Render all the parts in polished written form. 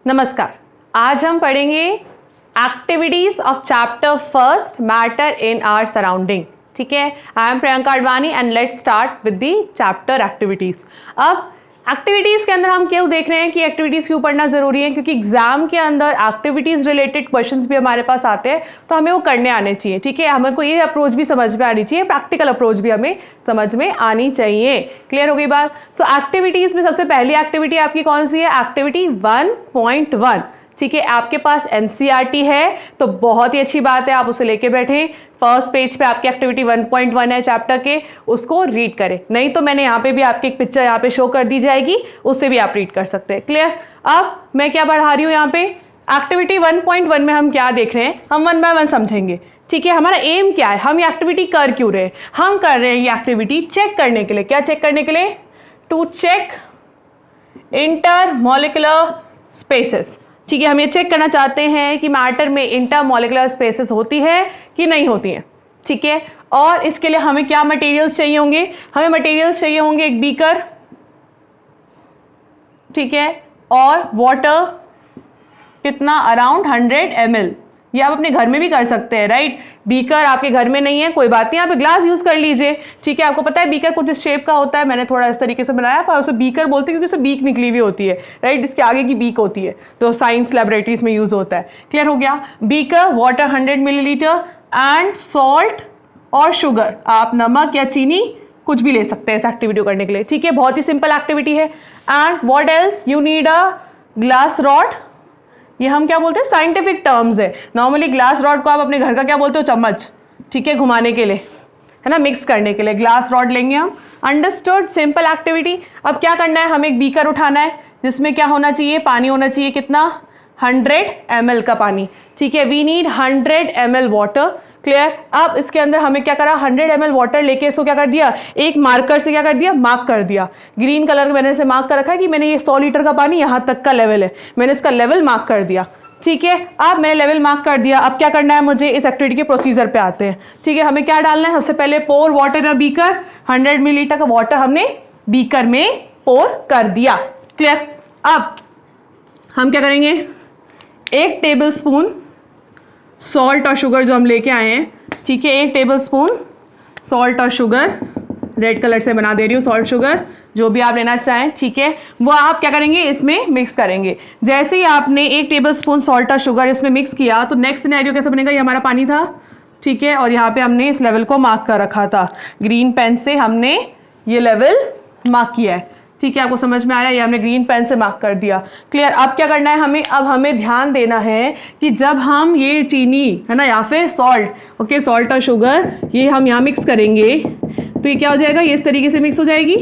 नमस्कार। आज हम पढ़ेंगे activities of chapter first matter in our surrounding. ठीक है, I am Priyanka Advani and let's start with the chapter activities. अब एक्टिविटीज़ के अंदर हम क्यों देख रहे हैं कि एक्टिविटीज़ क्यों पढ़ना ज़रूरी है, क्योंकि एग्जाम के अंदर एक्टिविटीज़ रिलेटेड क्वेश्चंस भी हमारे पास आते हैं, तो हमें वो करने आने चाहिए। ठीक है, हमें को ये अप्रोच भी समझ में आनी चाहिए, प्रैक्टिकल अप्रोच भी हमें समझ में आनी चाहिए। क्लियर हो गई बात। सो एक्टिविटीज़ में सबसे पहली एक्टिविटी आपकी कौन सी है? एक्टिविटी 1.1। ठीक है, आपके पास एनसीईआरटी है तो बहुत ही अच्छी बात है, आप उसे लेके बैठें। फर्स्ट पेज पे आपकी एक्टिविटी 1.1 है चैप्टर के, उसको रीड करें। नहीं तो मैंने यहाँ पे भी आपकी एक पिक्चर यहाँ पे शो कर दी जाएगी, उससे भी आप रीड कर सकते हैं। क्लियर। अब मैं क्या पढ़ा रही हूँ यहाँ पे, एक्टिविटी 1.1 में हम क्या देख रहे हैं, हम 1 बाय 1 समझेंगे। ठीक है, हमारा एम क्या है, हम ये एक्टिविटी कर क्यों रहे हैं? हम कर रहे हैं ये एक्टिविटी चेक करने के लिए। क्या चेक करने के लिए? To check intermolecular spaces. ठीक है, हम ये चेक करना चाहते हैं कि मैटर में इंटरमॉलिक्यूलर स्पेसेस होती है कि नहीं होती हैं। ठीक है, और इसके लिए हमें क्या मटेरियल्स चाहिए होंगे? हमें मटेरियल्स चाहिए होंगे एक बीकर, ठीक है, और वाटर कितना, अराउंड 100 ml। ये आप अपने घर में भी कर सकते हैं, राइट। बीकर आपके घर में नहीं है, कोई बात नहीं, आप ग्लास यूज कर लीजिए। ठीक है, आपको पता है बीकर कुछ इस शेप का होता है, मैंने थोड़ा इस तरीके से बनाया, पर उसे बीकर बोलते हैं क्योंकि उसे बीक निकली हुई होती है, राइट। इसके आगे की बीक होती है, तो साइंस लैबोरेटरीज में यूज होता है। क्लियर हो गया। Beaker, water 100 millilitre and salt और शुगर। आप नमक या चीनी कुछ भी ले सकते हैं इस एक्टिविटी को करने के लिए। ठीक है, बहुत ही सिंपल एक्टिविटी है। And what else, you need a glass rod. ये हम क्या बोलते हैं, साइंटिफिक टर्म्स है। नॉर्मली ग्लास रॉड को आप अपने घर का क्या बोलते हो, चम्मच। ठीक है, घुमाने के लिए, है ना, मिक्स करने के लिए ग्लास रॉड लेंगे हम। Understood, simple activity. अब क्या करना है, हमें एक बीकर उठाना है जिसमें क्या होना चाहिए, पानी होना चाहिए। कितना? 100 ml का पानी। ठीक है, we need 100 ml water. Clear. अब इसके अंदर हमें क्या करा, 100 ml वाटर लेके इसको क्या कर दिया, एक मार्कर से क्या कर दिया, मार्क कर दिया। ग्रीन कलर मैंने इसे मार्क कर रखा है कि मैंने ये 100 लीटर का पानी यहाँ तक का लेवल है, मैंने इसका लेवल मार्क कर दिया। ठीक है, अब मैंने लेवल मार्क कर दिया। अब क्या करना है मुझे, इस एक्टिविटी के प्रोसीजर पे आते हैं। ठीक है, हमें क्या डालना है, सबसे पहले pour water in a beaker. 100 millilitre का वाटर हमने बीकर में पोर कर दिया। क्लियर। अब हम क्या करेंगे, 1 टेबल स्पून सॉल्ट और शुगर जो हम लेके आए हैं, ठीक है, 1 टेबल स्पून सॉल्ट और शुगर, रेड कलर से बना दे रही हूँ, सॉल्ट शुगर जो भी आप लेना चाहें। ठीक है, वो आप क्या करेंगे, इसमें मिक्स करेंगे। जैसे ही आपने 1 टेबल स्पून सॉल्ट और शुगर इसमें मिक्स किया, तो नेक्स्ट सिनेरियो कैसे बनेगा, ये हमारा पानी था। ठीक है, और यहाँ पे हमने इस लेवल को मार्क कर रखा था, ग्रीन पेन से हमने ये लेवल मार्क किया है। ठीक है, आपको समझ में आया, ये हमने ग्रीन पेन से मार्क कर दिया। क्लियर। अब क्या करना है हमें, अब हमें ध्यान देना है कि जब हम ये चीनी, है ना, या फिर सॉल्ट, ओके, सॉल्ट और शुगर ये हम यहाँ मिक्स करेंगे, तो ये क्या हो जाएगा, ये इस तरीके से मिक्स हो जाएगी।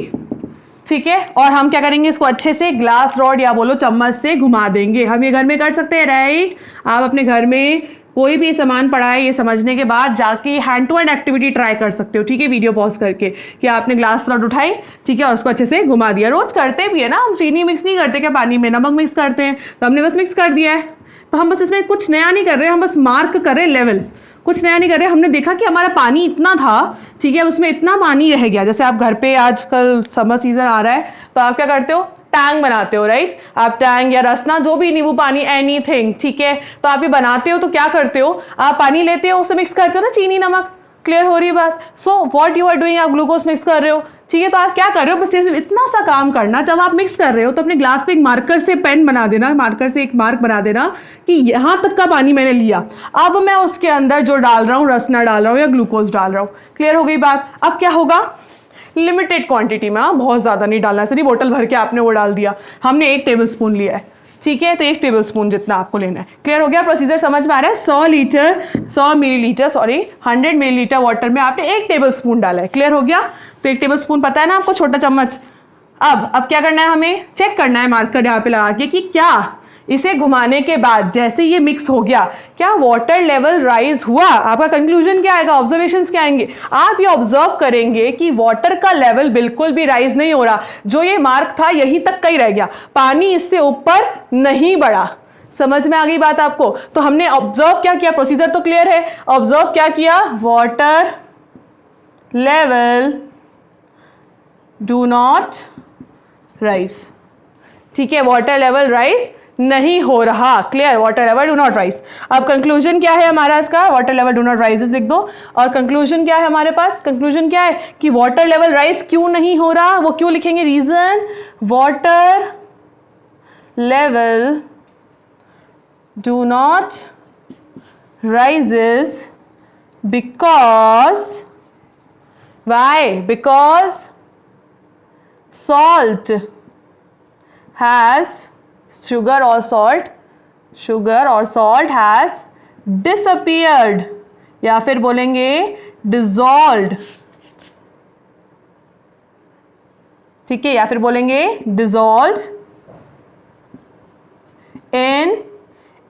ठीक है, और हम क्या करेंगे, इसको अच्छे से ग्लास रॉड या बोलो चम्मच से घुमा देंगे। हम ये घर में कर सकते हैं, राइट। आप अपने घर में कोई भी सामान पड़ा है, ये समझने के बाद जाके hand to hand activity try कर सकते हो। ठीक है, वीडियो पॉज करके कि आपने ग्लास रॉड उठाई, ठीक है, और उसको अच्छे से घुमा दिया। रोज करते भी है ना, हम चीनी मिक्स नहीं करते क्या पानी में, नमक मिक्स करते हैं, तो हमने बस मिक्स कर दिया है। तो हम बस इसमें कुछ नया नहीं कर रहे, हम बस मार्क कर रहे लेवल, कुछ नया नहीं कर रहे। हमने देखा कि हमारा पानी इतना था, ठीक है, उसमें इतना पानी रह गया। जैसे आप घर पे आजकल समर सीजन आ रहा है, तो आप क्या करते हो, टैंक बनाते हो, राइट। आप टैंक या रसना, जो भी नींबू पानी, एनीथिंग, ठीक है, तो आप ये बनाते हो, तो क्या करते हो, आप पानी लेते हो, उसे मिक्स करते हो ना, चीनी नमक। क्लियर हो रही बात। So what you are doing, आप ग्लूकोज मिक्स कर रहे हो। ठीक है, तो आप क्या कर रहे हो, बस इतना सा काम करना, जब आप मिक्स कर रहे हो तो अपने ग्लास पे एक मार्कर से पेन बना देना, मार्कर से एक मार्क बना देना कि यहाँ तक का पानी मैंने लिया। अब मैं उसके अंदर जो डाल रहा हूँ, रसना डाल रहा हूँ या ग्लूकोज डाल रहा हूँ। क्लियर हो गई बात। अब क्या होगा, लिमिटेड क्वांटिटी में, बहुत ज़्यादा नहीं डालना, सिर्फ बोतल भर के आपने वो डाल दिया। हमने 1 टेबल स्पून लिया है, ठीक है, तो 1 टेबल स्पून जितना आपको लेना है। क्लियर हो गया, प्रोसीजर समझ में आ रहा है। 100 मिलीलीटर 100 मिलीलीटर वाटर में आपने 1 टेबल स्पून डाला है। क्लियर हो गया, तो 1 टेबल स्पून पता है ना आपको, छोटा चम्मच। अब क्या करना है, हमें चेक करना है मार्कर यहाँ पे लगा के कि क्या इसे घुमाने के बाद जैसे ये मिक्स हो गया, क्या वाटर लेवल राइज हुआ। आपका कंक्लूजन क्या आएगा, ऑब्जर्वेशंस क्या आएंगे, आप ये ऑब्जर्व करेंगे कि वाटर का लेवल बिल्कुल भी राइज नहीं हो रहा, जो ये मार्क था यहीं तक का ही रह गया, पानी इससे ऊपर नहीं बढ़ा। समझ में आ गई बात आपको। तो हमने ऑब्जर्व क्या किया, प्रोसीजर तो क्लियर है। ऑब्जर्व क्या किया, water level do not rise. ठीक है, वाटर लेवल राइज नहीं हो रहा। Clear, water level do not rise. अब कंक्लूजन क्या है हमारा इसका, water level do not rises लिख दो। और कंक्लूजन क्या है हमारे पास, कंक्लूजन क्या है कि वाटर लेवल राइज क्यों नहीं हो रहा, वो क्यों लिखेंगे, reason water level do not rises because, why, because salt has, sugar or salt has disappeared, या फिर बोलेंगे dissolved, ठीक है, या फिर बोलेंगे dissolved in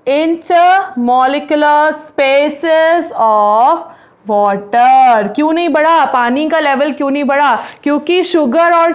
intermolecular spaces of water. क्यों नहीं बढ़ा, पानी का लेवल क्यों नहीं बढ़ा, क्योंकि शुगर और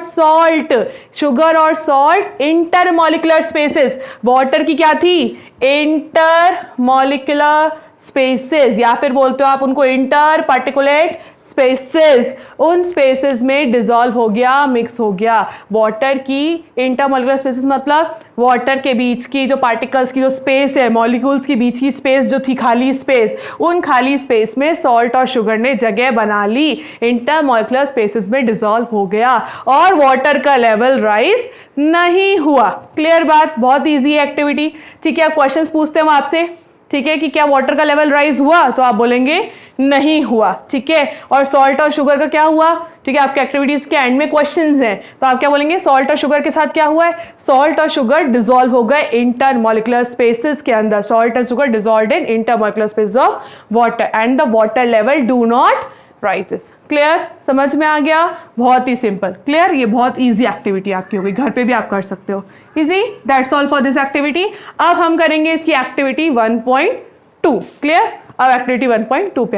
सॉल्ट इंटरमॉलिकुलर स्पेसेस, वाटर की क्या थी, इंटरमॉलिकुलर स्पेसेस, या फिर बोलते हो आप उनको इंटर पार्टिकुलेट स्पेसेस, उन स्पेसेस में डिसॉल्व हो गया, मिक्स हो गया। वाटर की इंटरमॉलिकुलर स्पेसेस मतलब वाटर के बीच की जो पार्टिकल्स की जो स्पेस है, मॉलिक्यूल्स के बीच की स्पेस जो थी, खाली स्पेस, उन खाली स्पेस में सॉल्ट और शुगर ने जगह बना ली, इंटरमॉलिकुलर स्पेसेस में डिसॉल्व हो गया और वाटर का लेवल राइज नहीं हुआ। क्लियर बात, बहुत ईजी एक्टिविटी। ठीक है, आप क्वेश्चंस पूछते हैं आपसे, ठीक है, कि क्या वाटर का लेवल राइज हुआ, तो आप बोलेंगे नहीं हुआ। ठीक है, और सॉल्ट और शुगर का क्या हुआ, ठीक है, आपके एक्टिविटीज के एंड में क्वेश्चंस हैं, तो आप क्या बोलेंगे, सॉल्ट और शुगर के साथ क्या हुआ है, सॉल्ट और शुगर डिसॉल्व हो गए इंटरमॉलिकुलर स्पेसेस के अंदर, सॉल्ट और sugar dissolved in intermolecular spaces of water and the water level do not rises. Clear, समझ में आ गया, बहुत ही सिंपल। क्लियर, ये बहुत इजी एक्टिविटी आपकी होगी, घर पे भी आप कर सकते हो। Easy, that's all for this activity. अब हम करेंगे इसकी एक्टिविटी 1.2। क्लियर, अब एक्टिविटी 1.2 पे